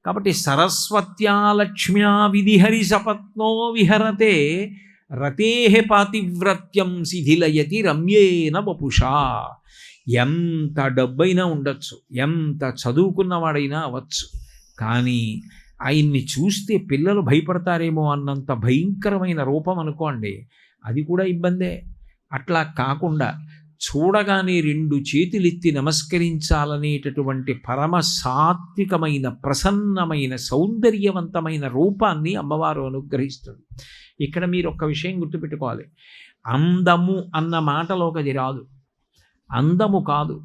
కాబట్టి సరస్వత్యా లక్ష్మ్యా విధిహరి సపత్నో విహరతే రతే పాతివ్రత్యం శిథిలయతి రమ్యేన వపుషా. ఎంత డబ్బైనా ఉండొచ్చు, ఎంత చదువుకున్నవాడైనా అవ్వచ్చు, కానీ ఆయన్ని చూస్తే పిల్లలు భయపడతారేమో అన్నంత భయంకరమైన రూపం అనుకోండి, అది కూడా ఇబ్బందే. అట్లా కాకుండా చూడగానే 2 చేతులెత్తి నమస్కరించాలనేటటువంటి పరమ సాత్వికమైన, ప్రసన్నమైన, సౌందర్యవంతమైన రూపాన్ని అమ్మవారు అనుగ్రహిస్తుంది. ఇక్కడ మీరు ఒక్క విషయం గుర్తుపెట్టుకోవాలి, అందము అన్న మాటలోకి రాదు, అందము కాదు.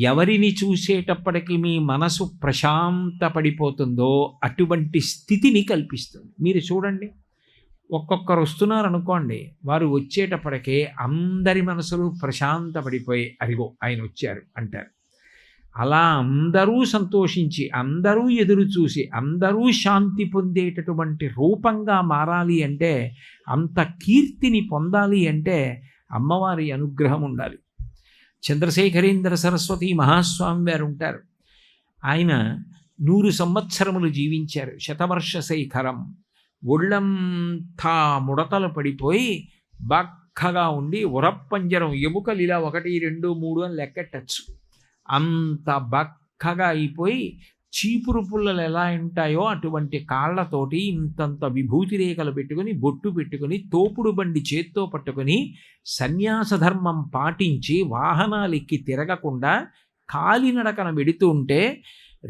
ఎవరిని చూసేటప్పటికీ మీ మనసు ప్రశాంతపడిపోతుందో అటువంటి స్థితిని కల్పిస్తుంది. మీరు చూడండి, ఒక్కొక్కరు వస్తున్నారనుకోండి, వారు వచ్చేటప్పటికే అందరి మనసులు ప్రశాంతపడిపోయి అరిగో ఆయన వచ్చారు అంటారు. అలా అందరూ సంతోషించి, అందరూ ఎదురు చూసి, అందరూ శాంతి పొందేటటువంటి రూపంగా మారాలి అంటే, అంత కీర్తిని పొందాలి అంటే అమ్మవారి అనుగ్రహం ఉండాలి. చంద్రశేఖరేంద్ర సరస్వతి మహాస్వామి వారు ఉంటారు. ఆయన 100 సంవత్సరములు జీవించారు. శతవర్ష శేఖరం. ఒళ్ళంతా ముడతలు పడిపోయి బక్కగా ఉండి ఉరప్పంజరం ఎముకలు ఇలా 1, 2, 3 అని లెక్కెట్టచ్చు. అంత బక్కగా అయిపోయి చీపురు పుల్లలు ఎలా ఉంటాయో అటువంటి కాళ్లతోటి ఇంతంత విభూతి రేఖలు పెట్టుకుని, బొట్టు పెట్టుకుని, తోపుడు బండి చేత్తో పట్టుకుని, సన్యాస ధర్మం పాటించి వాహనాలు ఎక్కి తిరగకుండా కాలినడకన వెడుతూ ఉంటే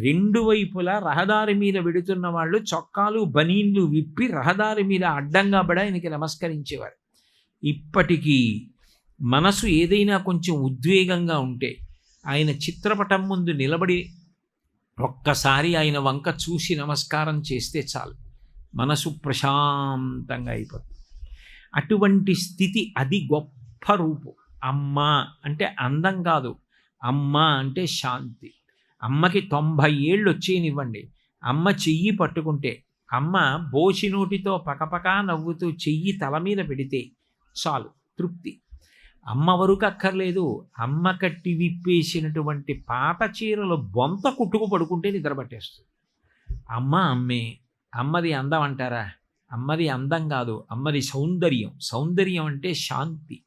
2 వైపులా రహదారి మీద వెడుతున్న వాళ్ళు చొక్కాలు బనీన్లు విప్పి రహదారి మీద అడ్డంగా పడి ఆయనకి నమస్కరించేవారు. ఇప్పటికీ మనసు ఏదైనా కొంచెం ఉద్వేగంగా ఉంటే ఆయన చిత్రపటం ముందు నిలబడి ఒక్కసారి ఆయన వంక చూసి నమస్కారం చేస్తే చాలు, మనసు ప్రశాంతంగా అయిపోతుంది. అటువంటి స్థితి, అది గొప్ప రూపు. అమ్మ అంటే అందం కాదు, అమ్మ అంటే శాంతి. అమ్మకి 90 ఏళ్ళు వచ్చేయనివ్వండి, అమ్మ చెయ్యి పట్టుకుంటే, అమ్మ బోచి నోటితో పకపకా నవ్వుతూ చెయ్యి తల మీద పెడితే చాలు, తృప్తి. అమ్మ వరకు అక్కర్లేదు, అమ్మ కట్టి విప్పేసినటువంటి పాత చీరలు బొంత కుట్టుకు పడుకుంటే నిద్రపట్టేస్తుంది. అమ్మ అమ్మే. అమ్మది అందం అంటారా? అమ్మది అందం కాదు, అమ్మది సౌందర్యం. సౌందర్యం అంటే శాంతి.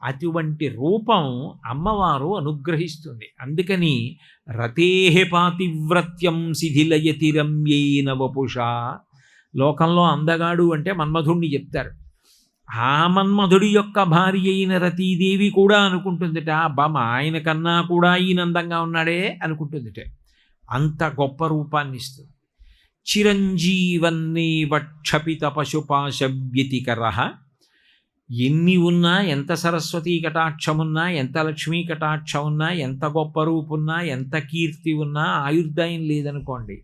అటువంటి రూపం అమ్మవారు అనుగ్రహిస్తుంది. అందుకని రతేహ పాతివ్రత్యం శిథిలయతి రమ్యేన వపుషా. లోకంలో అందగాడు అంటే మన్మధుణ్ణి చెప్తారు. ఆ మన్మధుడి యొక్క భార్య అయిన రతీదేవి కూడా అనుకుంటుందిట, మా ఆయన కన్నా కూడా ఈయన అందంగా ఉన్నాడే అనుకుంటుందిట. అంత గొప్ప రూపాన్ని ఇస్తుంది. చిరంజీవన్నీ వక్షపిత పశుపాశ వ్యతికర. ఎన్ని ఉన్నా, ఎంత సరస్వతీ కటాక్షమున్నా, ఎంత లక్ష్మీ కటాక్షం ఉన్నా, ఎంత గొప్ప రూపున్నా, ఎంత కీర్తి ఉన్నా, ఆయుర్దాయం లేదనుకోండి,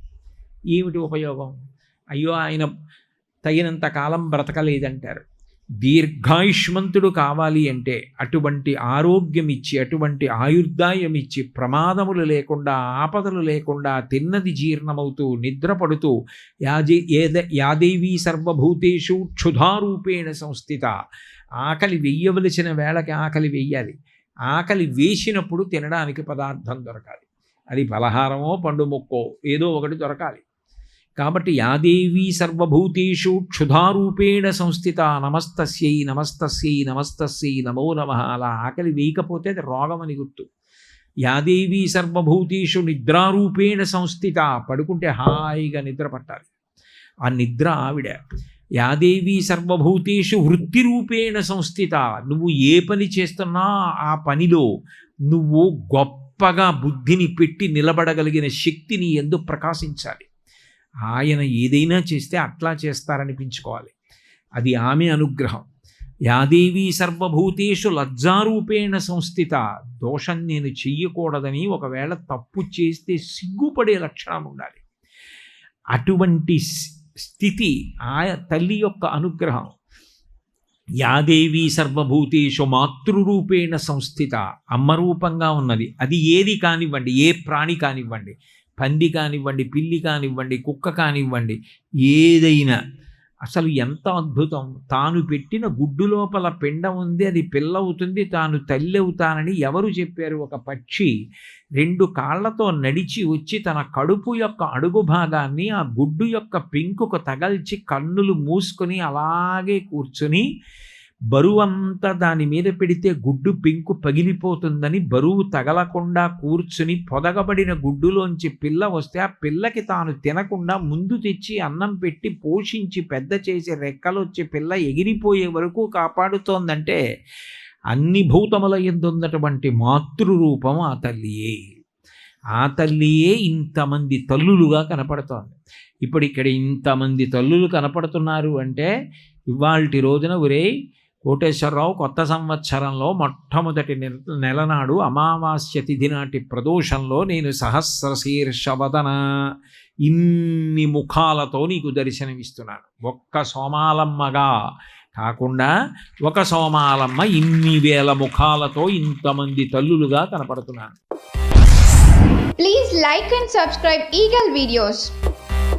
ఏమిటి ఉపయోగం? అయ్యో ఆయన తగినంత కాలం బ్రతకలేదంటారు. దీర్ఘాయుష్మంతుడు కావాలి అంటే అటువంటి ఆరోగ్యం ఇచ్చి, అటువంటి ఆయుర్దాయం ఇచ్చి, ప్రమాదములు లేకుండా, ఆపదలు లేకుండా, తిన్నది జీర్ణమవుతూ నిద్రపడుతూ, యాదేవీ సర్వభూతేషు క్షుధారూపేణ సంస్థిత. ఆకలి వెయ్యవలసిన వేళకి ఆకలి వెయ్యాలి. ఆకలి వేసినప్పుడు తినడానికి పదార్థం దొరకాలి. అది పలహారమో పండు మొక్కో ఏదో ఒకటి దొరకాలి. కాబట్టి యాదేవీ సర్వభూతేషు క్షుధారూపేణ సంస్థిత. నమస్తస్యై నమస్తస్యై నమస్తస్యై నమో నమః. అలా ఆకలి వేయకపోతే అది రోగం అని గుర్తు. యాదేవీ సర్వభూతేషు నిద్రారూపేణ సంస్థిత. పడుకుంటే హాయిగా నిద్ర పట్టాలి, ఆ నిద్ర ఆవిడ. యాదేవీ సర్వభూతేషు వృత్తిరూపేణ సంస్థిత. నువ్వు ఏ పని చేస్తున్నా ఆ పనిలో నువ్వు గొప్పగా బుద్ధిని పెట్టి నిలబడగలిగిన శక్తిని ఎందు ప్రకాశించాలి. ఆయన ఏదైనా చేస్తే అట్లా చేస్తారనిపించుకోవాలి. అది ఆమె అనుగ్రహం. యాదేవీ సర్వభూతేషు లజ్జారూపేణ సంస్థిత. దోషం నేను చెయ్యకూడదని, ఒకవేళ తప్పు చేస్తే సిగ్గుపడే లక్షణం ఉండాలి. అటువంటి స్థితి తల్లి యొక్క అనుగ్రహం. యాదేవీ సర్వభూతేషు మాతృరూపేణ సంస్థిత. అమ్మరూపంగా ఉన్నది. అది ఏది కానివ్వండి, ఏ ప్రాణి కానివ్వండి, పంది కానివ్వండి, పిల్లి కానివ్వండి, కుక్క కానివ్వండి, ఏదైనా అసలు ఎంత అద్భుతం! తాను పెట్టిన గుడ్డు లోపల పిండం ఉంది, అది పిల్ల అవుతుంది, తాను తల్లి అవుతానని ఎవరు చెప్పారు? ఒక పక్షి 2 కాళ్లతో నడిచి వచ్చి తన కడుపు యొక్క అడుగు భాగాన్ని ఆ గుడ్డు యొక్క పెంకుకు తగల్చి కన్నులు మూసుకొని అలాగే కూర్చుని బరువంతా దాని మీద పెడితే గుడ్డు పెంకు పగిలిపోతుందని బరువు తగలకుండా కూర్చుని పొదగబడిన గుడ్డులోంచి పిల్ల వస్తే ఆ పిల్లకి తాను తినకుండా ముందు తెచ్చి అన్నం పెట్టి పోషించి పెద్ద చేసి రెక్కలొచ్చి పిల్ల ఎగిరిపోయే వరకు కాపాడుతోందంటే అన్ని భూతముల యందు ఉన్నటువంటి మాతృరూపం ఆ తల్లియే. ఆ తల్లియే ఇంతమంది తల్లులుగా కనపడుతోంది. ఇప్పుడు ఇక్కడ ఇంతమంది తల్లులు కనపడుతున్నారు అంటే ఇవాల్టి రోజున ఒరేయ్ కోటేశ్వరరావు, కొత్త సంవత్సరంలో మొట్టమొదటి నెలనాడు అమావాస్య తిథి నాటి ప్రదోషంలో నేను సహస్రశీర్షవదన ఇన్ని ముఖాలతో నీకు దర్శనమిస్తున్నాను. ఒక్క సోమాలమ్మగా కాకుండా ఒక సోమాలమ్మ ఇన్ని వేల ముఖాలతో ఇంతమంది తల్లులుగా కనపడుతున్నాను. Please like and subscribe Eagle Videos.